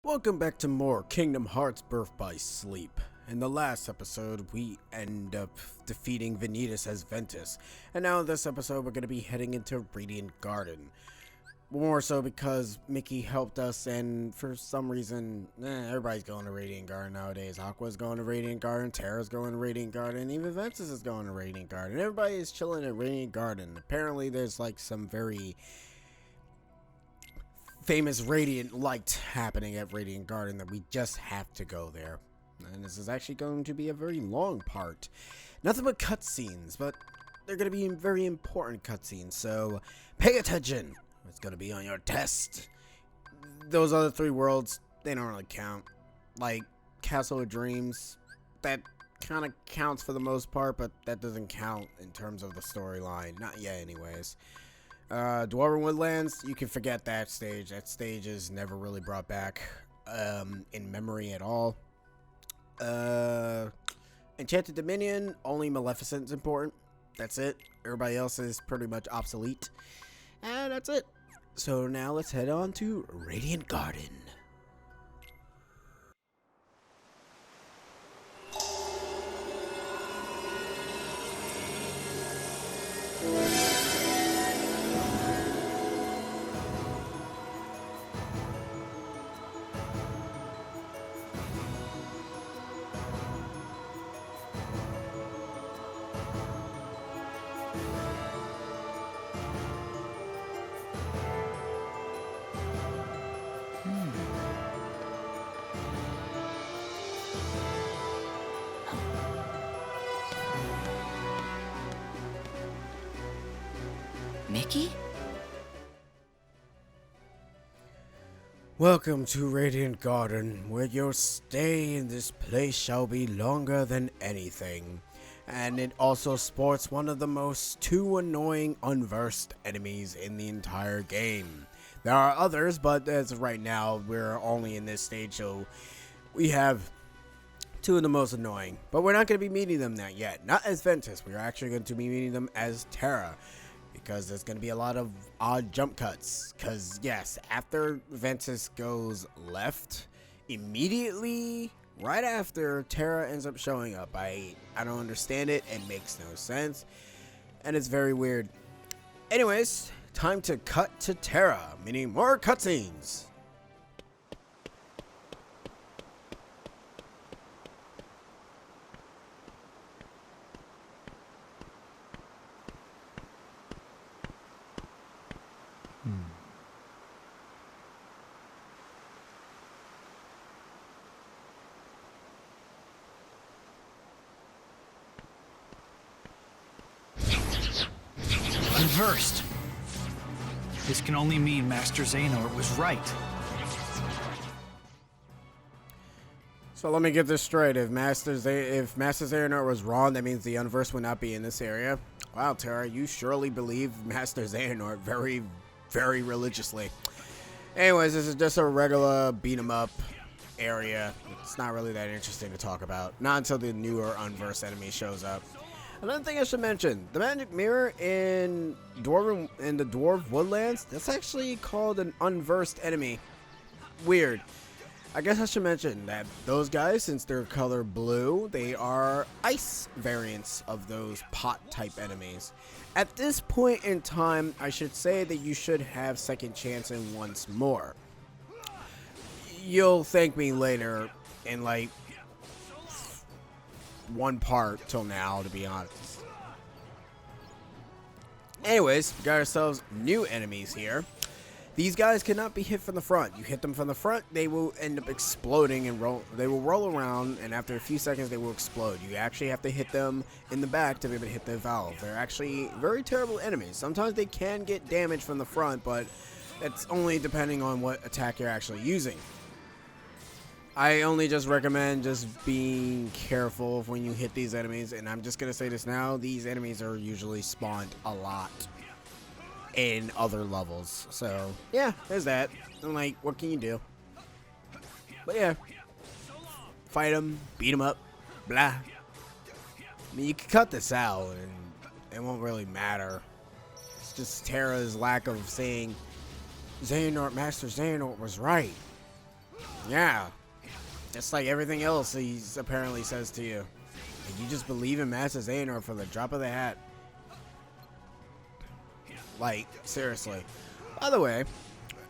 Welcome back to more Kingdom Hearts Birth by Sleep. In the last episode, we end up defeating Vanitas as Ventus, and now in this episode, we're going to be heading into Radiant Garden. More so because Mickey helped us, and for some reason, everybody's going to Radiant Garden nowadays. Aqua's going to Radiant Garden, Terra's going to Radiant Garden, and even Ventus is going to Radiant Garden. Everybody is chilling at Radiant Garden. Apparently, there's like some very famous radiant light happening at Radiant Garden that we just have to go there. And this is actually going to be a very long part. Nothing but cutscenes, but they're going to be very important cutscenes, so pay attention. It's going to be on your test. Those other three worlds, they don't really count. Like Castle of Dreams, that kind of counts for the most part, but that doesn't count in terms of the storyline. Not yet anyways. Dwarven Woodlands, you can forget that stage. That stage is never really brought back in memory at all. Enchanted Dominion, only Maleficent's important. That's it. Everybody else is pretty much obsolete. And that's it. So now let's head on to Radiant Garden. Mickey? Welcome to Radiant Garden, where your stay in this place shall be longer than anything. And it also sports one of the most two annoying unversed enemies in the entire game. There are others, but as of right now, we're only in this stage, so we have two of the most annoying. But we're not going to be meeting them yet. Not as Ventus, we're actually going to be meeting them as Terra. Because there's going to be a lot of odd jump cuts. Because, yes, after Ventus goes left, immediately, right after, Terra ends up showing up. I don't understand it. It makes no sense. And it's very weird. Anyways, time to cut to Terra, meaning more cutscenes. Unversed. This can only mean Master Xehanort was right. So let me get this straight. If Master Xehanort was wrong, that means the Unverse would not be in this area. Wow, Terra, you surely believe Master Xehanort very, very religiously. Anyways, this is just a regular beat-em-up area. It's not really that interesting to talk about. Not until the newer Unverse enemy shows up. Another thing I should mention, the magic mirror in the Dwarf Woodlands, that's actually called an unversed enemy. Weird. I guess I should mention that those guys, since they're color blue, they are ice variants of those pot type enemies. At this point in time, I should say that you should have second chance and once more. You'll thank me later in like one part till now, to be honest. Anyways, we got ourselves new enemies here. These guys cannot be hit from the front. You hit them from the front, they will end up exploding and roll. They will roll around, and after a few seconds, they will explode. You actually have to hit them in the back to be able to hit the valve. They're actually very terrible enemies. Sometimes they can get damage from the front, but it's only depending on what attack you're actually using. I only just recommend just being careful when you hit these enemies, and I'm just going to say this now, these enemies are usually spawned a lot in other levels. So, yeah, there's that. I'm like, what can you do? But yeah, fight them, beat them up, blah. I mean, you can cut this out, and it won't really matter. It's just Terra's lack of saying Master Xehanort was right. Yeah. Just like everything else he apparently says to you. Like, you just believe in Master Xehanort for the drop of the hat. Like, seriously. By the way,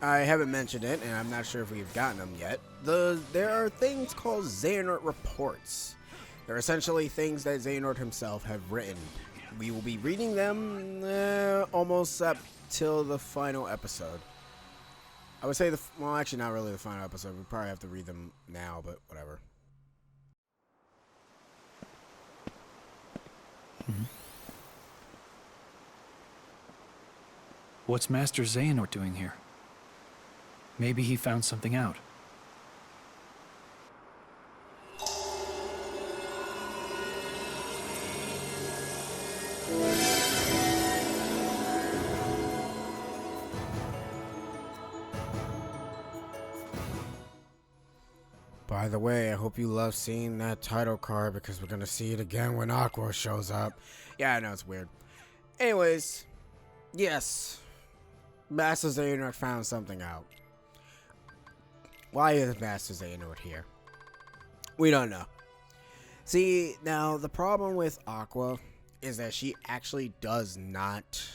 I haven't mentioned it, and I'm not sure if we've gotten them yet. There are things called Xehanort reports. They're essentially things that Xehanort himself have written. We will be reading them almost up till the final episode. I would say well, actually not really the final episode. We probably have to read them now, but whatever. What's Master Xehanort doing here? Maybe he found something out. By the way, I hope you love seeing that title card because we're going to see it again when Aqua shows up. Yeah, I know it's weird. Anyways, yes, Master Xehanort found something out. Why is Master Xehanort here? We don't know. See, now the problem with Aqua is that she actually does not,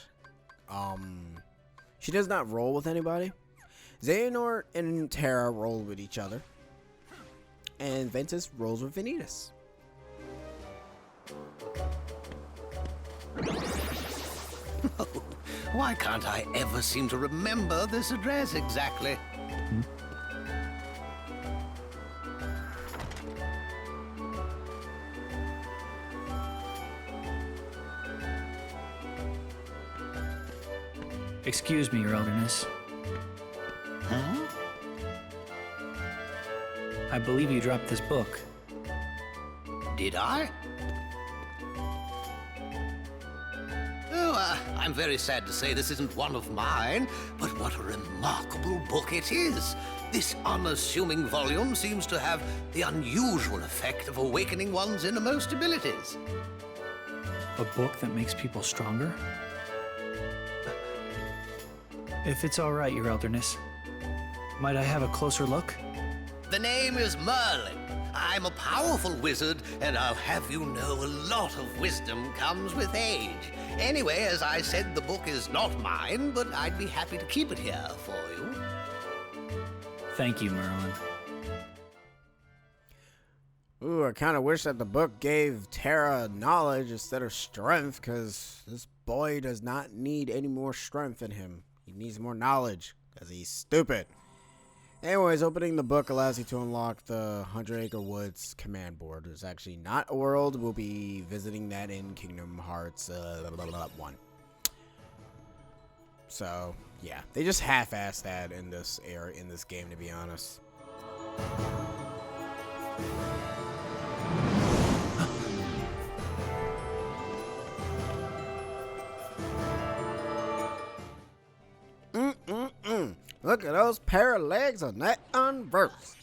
she does not roll with anybody. Xehanort and Terra roll with each other. And Ventus rolls with Vanitas. Oh, why can't I ever seem to remember this address exactly? Excuse me, Your Elderness. Huh? I believe you dropped this book. Did I? Oh, I'm very sad to say this isn't one of mine, but what a remarkable book it is. This unassuming volume seems to have the unusual effect of awakening one's innermost abilities. A book that makes people stronger? If it's all right, Your Elderness, might I have a closer look? The name is Merlin. I'm a powerful wizard, and I'll have you know a lot of wisdom comes with age. Anyway, as I said, the book is not mine, but I'd be happy to keep it here for you. Thank you, Merlin. Ooh, I kind of wish that the book gave Terra knowledge instead of strength, because this boy does not need any more strength in him. He needs more knowledge, because he's stupid. Anyways, opening the book allows you to unlock the 100 Acre Woods command board. It's actually not a world. We'll be visiting that in Kingdom Hearts 1. So, yeah. They just half-assed that in this game, to be honest. Look at those pair of legs on that unverse.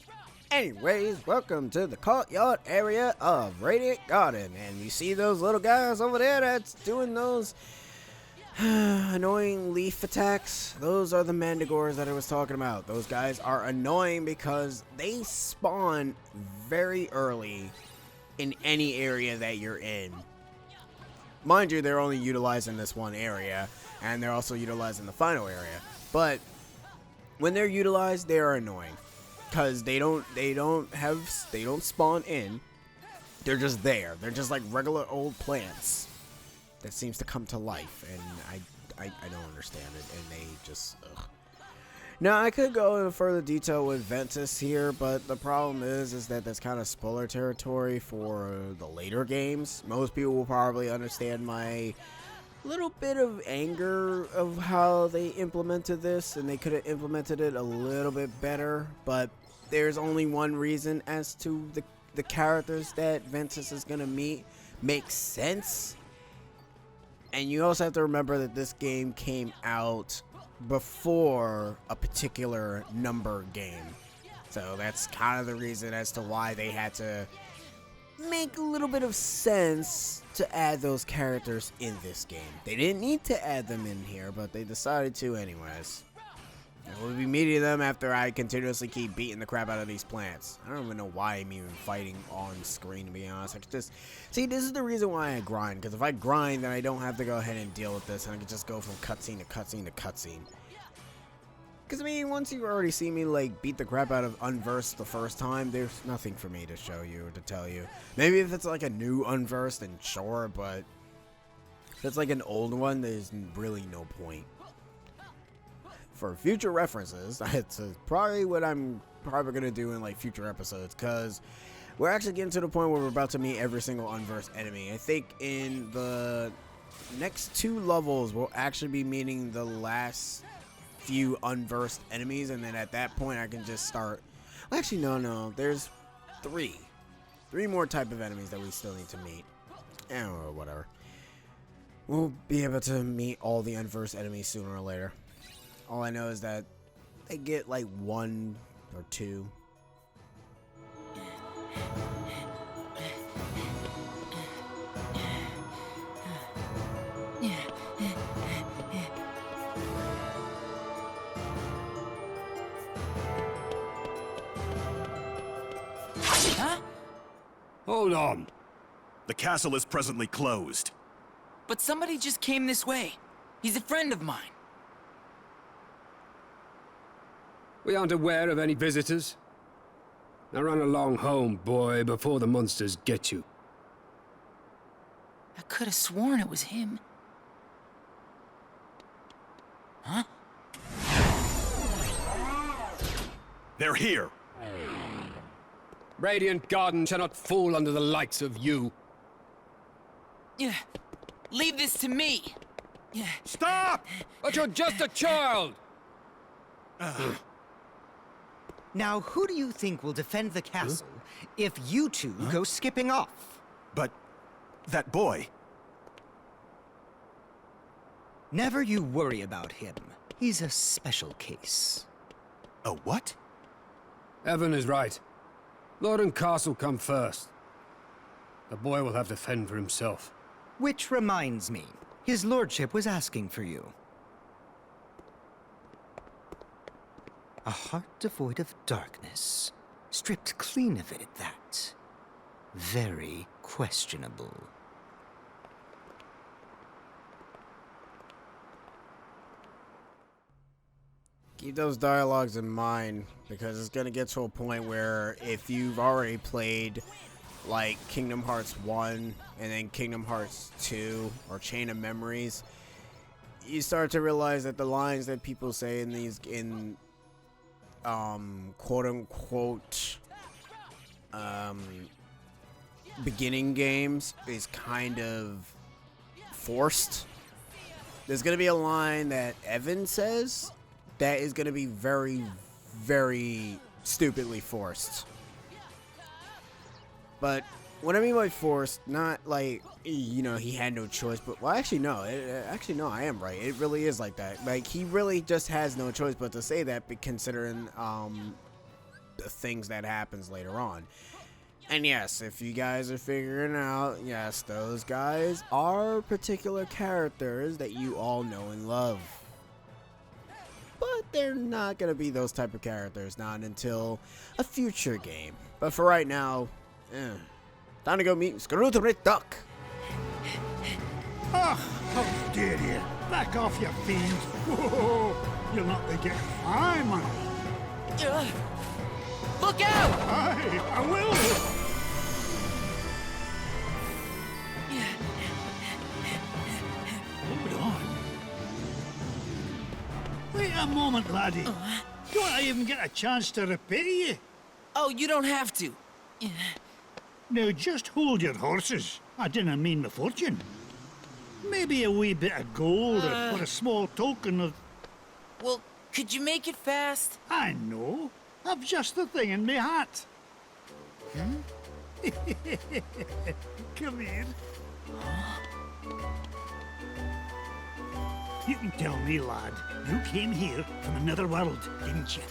Anyways, welcome to the courtyard area of Radiant Garden. And you see those little guys over there that's doing those annoying leaf attacks? Those are the Mandigores that I was talking about. Those guys are annoying because they spawn very early in any area that you're in. Mind you, they're only utilizing this one area, and they're also utilizing the final area. But when they're utilized, they are annoying because they don't spawn in. They're just there. They're just like regular old plants that seems to come to life, and I don't understand it, and they just ugh. Now I could go into further detail with Ventus here, but the problem is that that's kind of spoiler territory for the later games. Most people will probably understand my little bit of anger of how they implemented this, and they could have implemented it a little bit better, but there's only one reason as to the characters that Ventus is going to meet makes sense. And you also have to remember that this game came out before a particular number game, so that's kind of the reason as to why they had to make a little bit of sense to add those characters in this game. They didn't need to add them in here, but they decided to anyways. And we'll be meeting them after I continuously keep beating the crap out of these plants. I don't even know why I'm even fighting on screen, to be honest. I could just... See, this is the reason why I grind. Because if I grind, then I don't have to go ahead and deal with this. And I can just go from cutscene to cutscene to cutscene. Because, I mean, once you've already seen me, like, beat the crap out of Unversed the first time, there's nothing for me to show you or to tell you. Maybe if it's, like, a new Unversed, then sure, but... if it's, like, an old one, there's really no point. For future references, that's probably what I'm probably going to do in, like, future episodes, because we're actually getting to the point where we're about to meet every single Unversed enemy. I think in the next 2 levels, we'll actually be meeting the last few Unversed enemies, and then at that point I can just start. Well, actually, no, there's 3 more type of enemies that we still need to meet. Or whatever. We'll be able to meet all the Unversed enemies sooner or later. All I know is that they get like 1 or 2. Hold on. The castle is presently closed. But somebody just came this way. He's a friend of mine. We aren't aware of any visitors. Now run along home, boy, before the monsters get you. I could have sworn it was him. Huh? They're here. Radiant Garden shall not fall under the likes of you. Yeah. Leave this to me. Yeah. Stop! But you're just a child! Now, who do you think will defend the castle if you two go skipping off? But that boy... Never you worry about him. He's a special case. A what? Evan is right. Lord and castle come first. The boy will have to fend for himself. Which reminds me, his lordship was asking for you. A heart devoid of darkness, stripped clean of it at that. Very questionable. Keep those dialogues in mind, because it's going to get to a point where if you've already played like Kingdom Hearts 1 and then Kingdom Hearts 2 or Chain of Memories, you start to realize that the lines that people say in these quote unquote beginning games is kind of forced. There's going to be a line that Evan says that is going to be very, very stupidly forced. But what I mean by forced, not like, you know, he had no choice, but, well, actually, no, I am right. It really is like that. Like, he really just has no choice but to say that, considering the things that happens later on. And yes, if you guys are figuring out, yes, those guys are particular characters that you all know and love. But they're not going to be those type of characters, not until a future game. But for right now, time to go meet Screwtape Duck. Ah, how dare you! Back off, you fiend! Whoa, you'll not be getting high, man! Look out! Aye, I will! Hold on. Wait a moment, laddie. Don't I even get a chance to repair you? Oh, you don't have to. Now, just hold your horses. I didn't mean the fortune. Maybe a wee bit of gold or for a small token of... Well, could you make it fast? I know. I've just the thing in my hat. Come here. You can tell me, lad, you came here from another world, didn't you?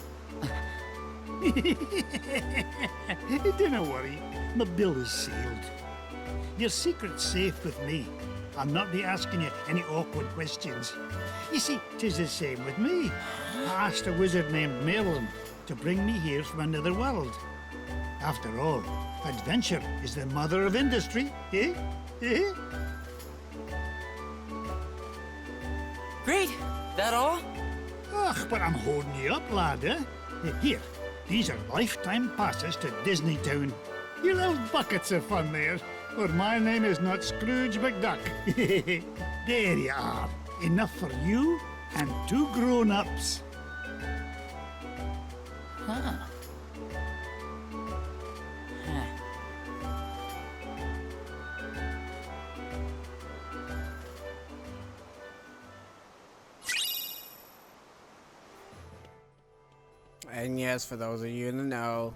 Don't worry, my bill is sealed. Your secret's safe with me. I'll not be asking you any awkward questions. You see, 'tis the same with me. I asked a wizard named Merlin to bring me here from another world. After all, adventure is the mother of industry, eh? Eh? Great. That all? Ugh, but I'm holding you up, lad, eh? Here, these are lifetime passes to Disney Town. You'll have buckets of fun there, or my name is not Scrooge McDuck. There you are. Enough for you and 2 grown-ups. Huh. And yes, for those of you in the know,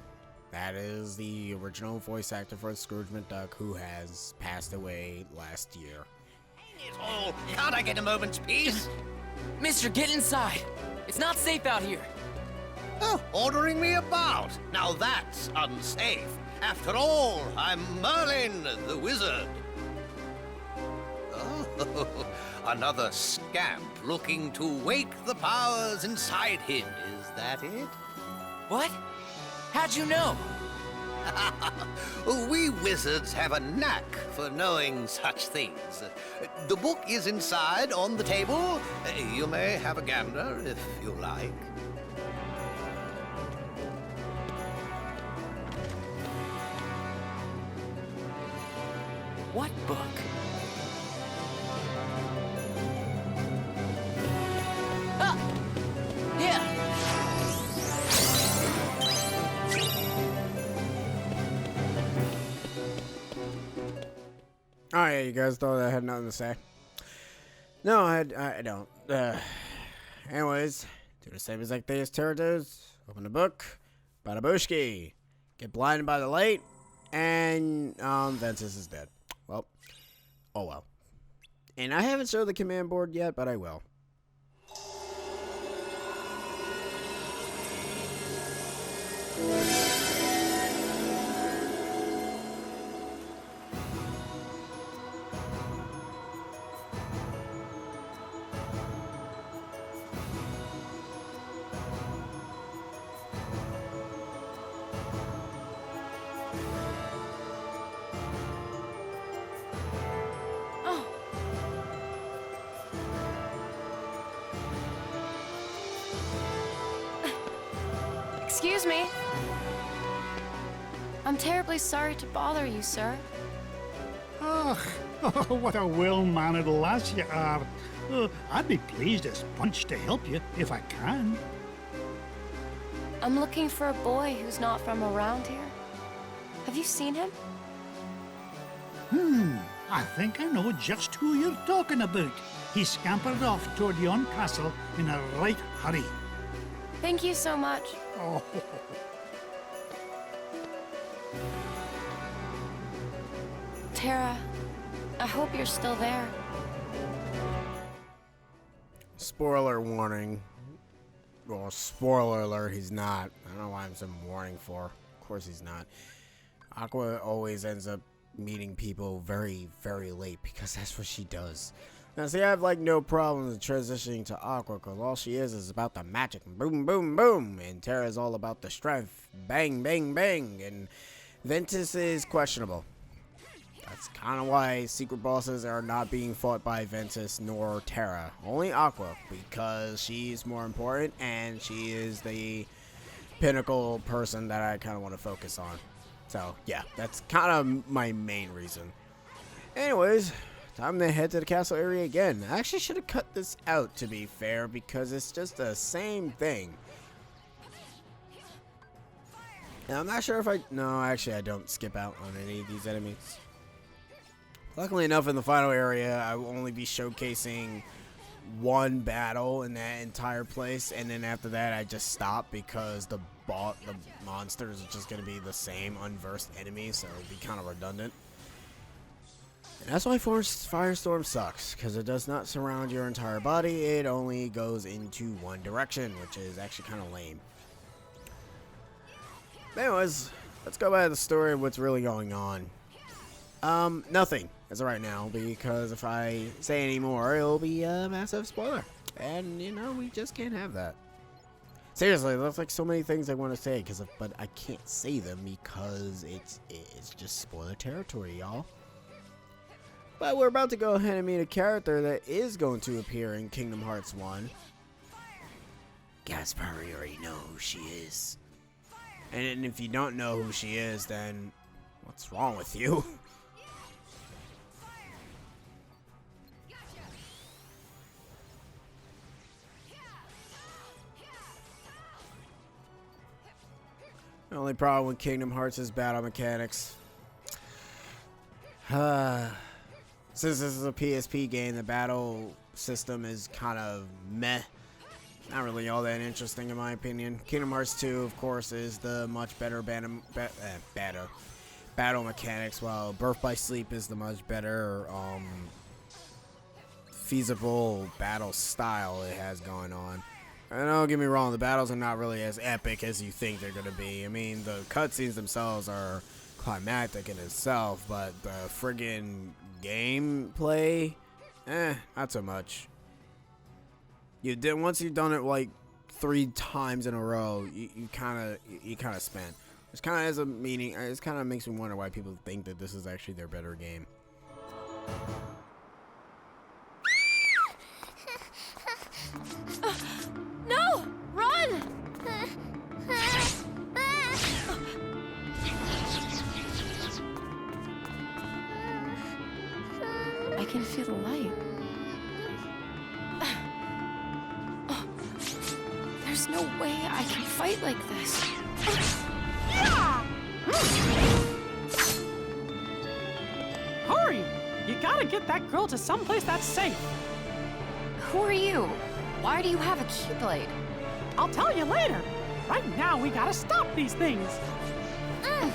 that is the original voice actor for Scrooge McDuck, who has passed away last year. It all. Can't I get a moment's peace? Mister, get inside. It's not safe out here. Oh, ordering me about. Now that's unsafe. After all, I'm Merlin, the wizard. Oh, another scamp looking to wake the powers inside him. Is that it? What? How'd you know? We wizards have a knack for knowing such things. The book is inside on the table. You may have a gander if you like. What book? Ah! Yeah! Oh yeah, you guys thought I had nothing to say? No, I don't. Anyways, do the same exact thing as Terra does. Open the book, bada booshki. Get blinded by the light, and Ventus is dead. Well, oh well. And I haven't showed the command board yet, but I will. Excuse me. I'm terribly sorry to bother you, sir. Ugh, oh, what a well-mannered lass you are. I'd be pleased as punch to help you if I can. I'm looking for a boy who's not from around here. Have you seen him? I think I know just who you're talking about. He scampered off toward yon castle in a right hurry. Thank you so much. Oh, Terra, I hope you're still there. Spoiler warning. Well, spoiler alert, he's not. I don't know why I'm saying warning for. Of course he's not. Aqua always ends up meeting people very, very late because that's what she does. Now, see, I have like no problems transitioning to Aqua because all she is about the magic. Boom, boom, boom. And Terra is all about the strength. Bang, bang, bang. And Ventus is questionable. That's kind of why secret bosses are not being fought by Ventus nor Terra. Only Aqua, because she's more important and she is the pinnacle person that I kind of want to focus on. So, yeah, that's kind of my main reason. Anyways, time to head to the castle area again. I actually should have cut this out, to be fair, because it's just the same thing. Now, I'm not sure if no, actually, I don't skip out on any of these enemies. Luckily enough, in the final area, I will only be showcasing one battle in that entire place, and then after that, I just stop because the monsters are just going to be the same unversed enemies, so it'll be kind of redundant. And that's why Firestorm sucks, because it does not surround your entire body, it only goes into one direction, which is actually kind of lame. Anyways, let's go back to the story of what's really going on. Nothing. as of right now, because if I say any more, it'll be a massive spoiler. And, you know, we just can't have that. Seriously, there's like so many things I want to say, but I can't say them because it's just spoiler territory, y'all. But we're about to go ahead and meet a character that is going to appear in Kingdom Hearts 1. Guys probably already know who she is. And if you don't know who she is, then what's wrong with you? The only problem with Kingdom Hearts is battle mechanics. Since this is a PSP game, the battle system is kind of meh. Not really all that interesting in my opinion. Kingdom Hearts 2, of course, is the much better battle mechanics, while Birth by Sleep is the much better feasible battle style it has going on. And don't get me wrong, the battles are not really as epic as you think they're going to be. I mean, the cutscenes themselves are climactic in itself, but the friggin' gameplay, not so much. Once you've done it like 3 times in a row, you kind of spent. It's kind of has a meaning. It kind of makes me wonder why people think that this is actually their better game. No! Run! I can feel the light. There's no way I can fight like this. Hurry! You gotta get that girl to someplace that's safe. Who are you? Why do you have a Keyblade? I'll tell you later. Right now, we gotta stop these things. Huh?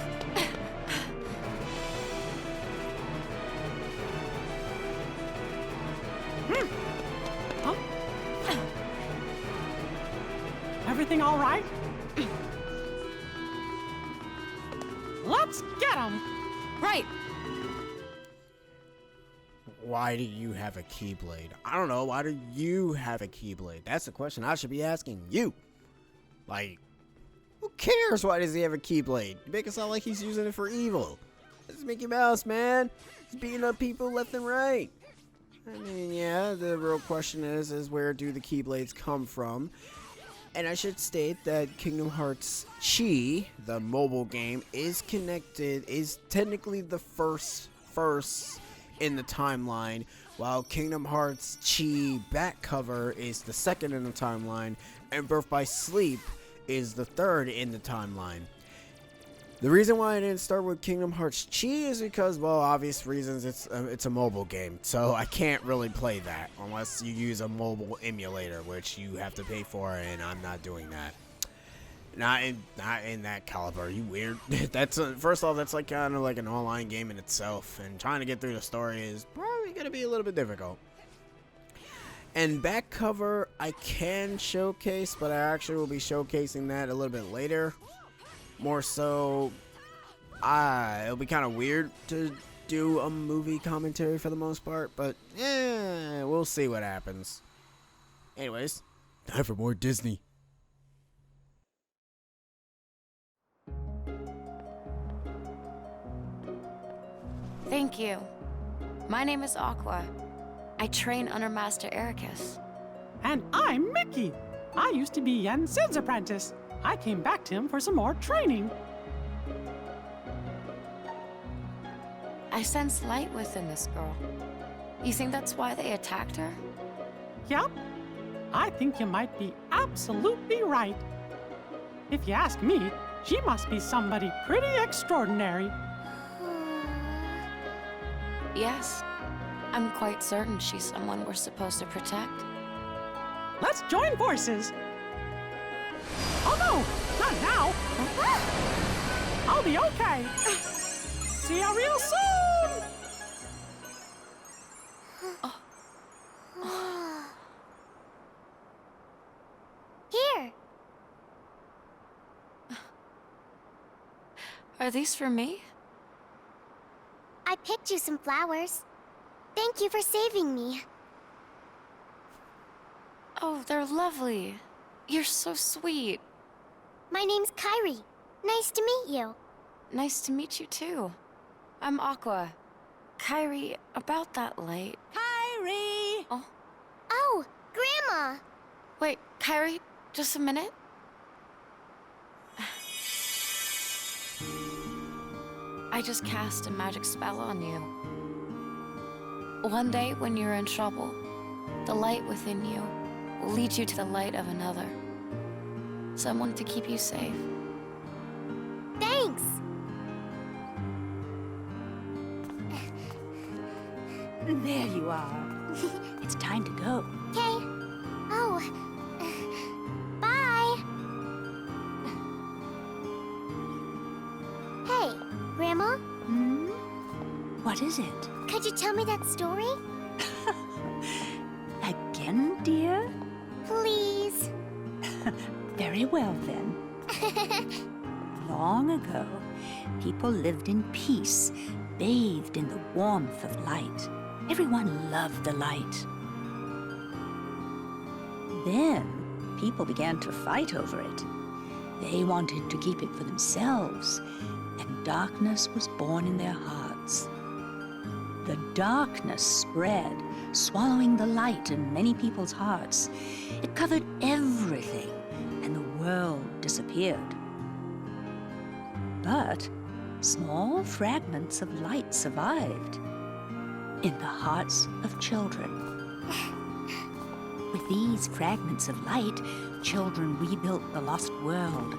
Everything all right? Let's get him! Right. Why do you have a Keyblade? I don't know. Why do you have a Keyblade? That's the question I should be asking you. Like, who cares? Why does he have a Keyblade? You make it sound like he's using it for evil. This is Mickey Mouse, man. He's beating up people left and right. I mean, yeah, the real question is where do the Keyblades come from? And I should state that Kingdom Hearts Chi, the mobile game, is technically the first in the timeline, while Kingdom Hearts Chi back cover is the second in the timeline, and Birth by Sleep is the third in the timeline. The reason why I didn't start with Kingdom Hearts Chi is because, well, obvious reasons, it's a mobile game, so I can't really play that unless you use a mobile emulator, which you have to pay for, and I'm not doing that. Not in that caliber. You weird. First off, that's like kind of like an online game in itself, and trying to get through the story is probably gonna be a little bit difficult. And back cover I can showcase, but I actually will be showcasing that a little bit later. More so, it'll be kind of weird to do a movie commentary for the most part, but we'll see what happens. Anyways, time for more Disney. Thank you. My name is Aqua. I train under Master Ericus. And I'm Mickey. I used to be Yen Sid's apprentice. I came back to him for some more training. I sense light within this girl. You think that's why they attacked her? Yep. I think you might be absolutely right. If you ask me, she must be somebody pretty extraordinary. Yes. I'm quite certain she's someone we're supposed to protect. Let's join forces. Oh no, not now. I'll be okay. See you real soon. Here. Are these for me? I picked you some flowers. Thank you for saving me. Oh, they're lovely. You're so sweet. My name's Kairi. Nice to meet you. Nice to meet you too. I'm Aqua. Kairi, about that light. Kyrie! Oh, Oh, Grandma! wait, Kairi, just a minute. I just cast a magic spell on you. One day, when you're in trouble, the light within you will lead you to the light of another. Someone to keep you safe. Thanks! There you are. It's time to go. Okay. Oh. Bye! Hey, Grandma? Hmm? What is it? Could you tell me that story? Again, dear? Please. Very well, then. Long ago, people lived in peace, bathed in the warmth of light. Everyone loved the light. Then, people began to fight over it. They wanted to keep it for themselves, and darkness was born in their hearts. The darkness spread, swallowing the light in many people's hearts. It covered everything, and the world disappeared. But small fragments of light survived in the hearts of children. With these fragments of light, children rebuilt the lost world.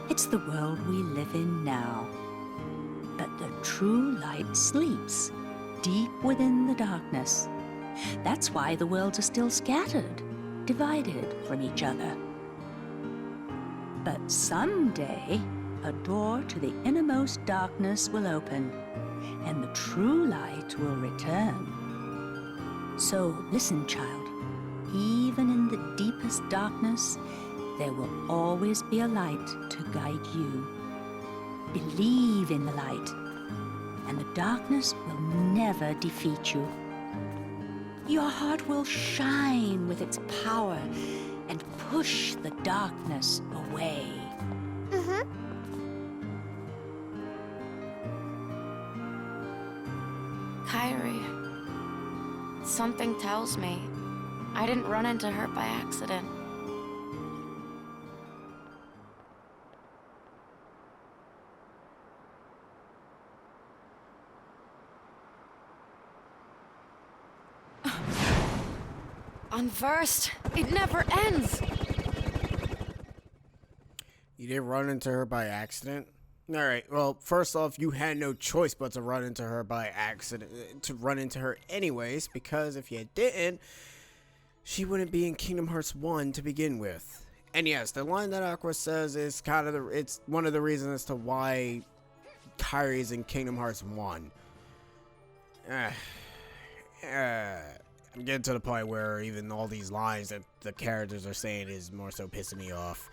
It's the world we live in now. But the true light sleeps deep within the darkness. That's why the worlds are still scattered, divided from each other. But someday, a door to the innermost darkness will open, and the true light will return. So listen, child. Even in the deepest darkness, there will always be a light to guide you. Believe in the light, and the darkness will never defeat you. Your heart will shine with its power and push the darkness away. Kairi, something tells me I didn't run into her by accident. Unversed, it never ends. You didn't run into her by accident? Alright, well, first off, you had no choice but to run into her by accident, to run into her anyways, because if you didn't, she wouldn't be in Kingdom Hearts 1 to begin with. And yes, the line that Aqua says is kind of it's one of the reasons as to why Kairi is in Kingdom Hearts 1. I'm getting to the point where even all these lines that the characters are saying is more so pissing me off.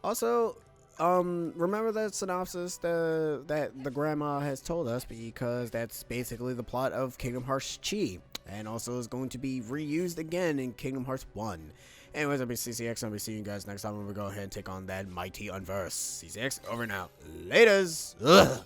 Also, remember that synopsis that the grandma has told us, because that's basically the plot of Kingdom Hearts Chi, and also is going to be reused again in Kingdom Hearts 1. Anyways, I'll be CCX, I'll be seeing you guys next time when we go ahead and take on that mighty Unverse. CCX, over and out. Laters! Ugh.